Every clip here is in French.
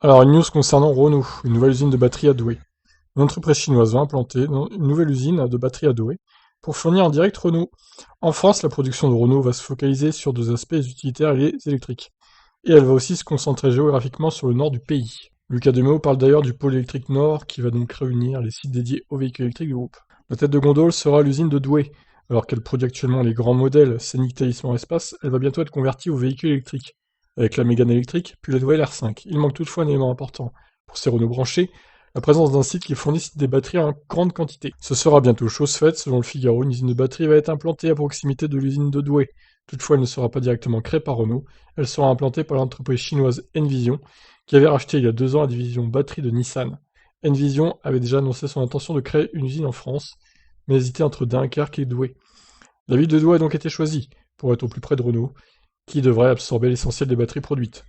Alors, une news concernant Renault, une nouvelle usine de batteries à Douai. Une entreprise chinoise va implanter une nouvelle usine de batteries à Douai pour fournir en direct Renault. En France, la production de Renault va se focaliser sur deux aspects, les utilitaires et les électriques. Et elle va aussi se concentrer géographiquement sur le nord du pays. Lucas Demeo parle d'ailleurs du pôle électrique nord qui va donc réunir les sites dédiés aux véhicules électriques du groupe. La tête de gondole sera l'usine de Douai. Alors qu'elle produit actuellement les grands modèles Scénic, Talisman Espace, elle va bientôt être convertie aux véhicules électriques, avec la Mégane électrique, puis la nouvelle R5. Il manque toutefois un élément important. Pour ces Renault branchés, la présence d'un site qui fournisse des batteries en grande quantité. Ce sera bientôt chose faite, selon le Figaro, une usine de batterie va être implantée à proximité de l'usine de Douai. Toutefois, elle ne sera pas directement créée par Renault, elle sera implantée par l'entreprise chinoise Envision, qui avait racheté il y a 2 ans la division batterie de Nissan. Envision avait déjà annoncé son intention de créer une usine en France, mais hésitait entre Dunkerque et Douai. La ville de Douai a donc été choisie, pour être au plus près de Renault, qui devrait absorber l'essentiel des batteries produites.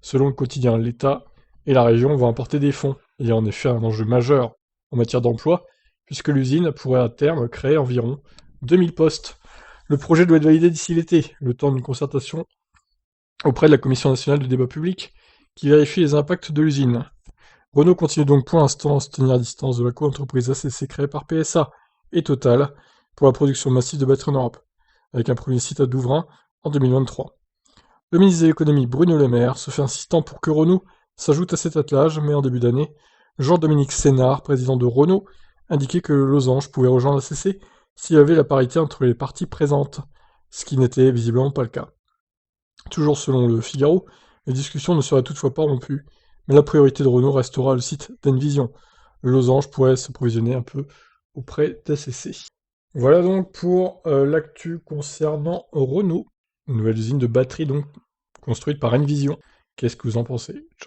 Selon le quotidien, l'État et la région vont apporter des fonds. Il y a en effet un enjeu majeur en matière d'emploi, puisque l'usine pourrait à terme créer environ 2000 postes. Le projet doit être validé d'ici l'été, le temps d'une concertation auprès de la Commission nationale de débat public, qui vérifie les impacts de l'usine. Renault continue donc pour l'instant à se tenir à distance de la co-entreprise ACC créée par PSA et Total pour la production massive de batteries en Europe, avec un premier site à Douvrin en 2023. Le ministre de l'économie Bruno Le Maire se fait insistant pour que Renault s'ajoute à cet attelage, mais en début d'année, Jean-Dominique Sénard, président de Renault, indiquait que Losange pouvait rejoindre l'ACC s'il y avait la parité entre les parties présentes, ce qui n'était visiblement pas le cas. Toujours selon le Figaro, les discussions ne seraient toutefois pas rompues, mais la priorité de Renault restera le site d'Envision. Le Losange pourrait se provisionner un peu auprès d'ACC. Voilà donc pour l'actu concernant Renault, une nouvelle usine de batterie donc construite par Envision. Qu'est-ce que vous en pensez? Ciao.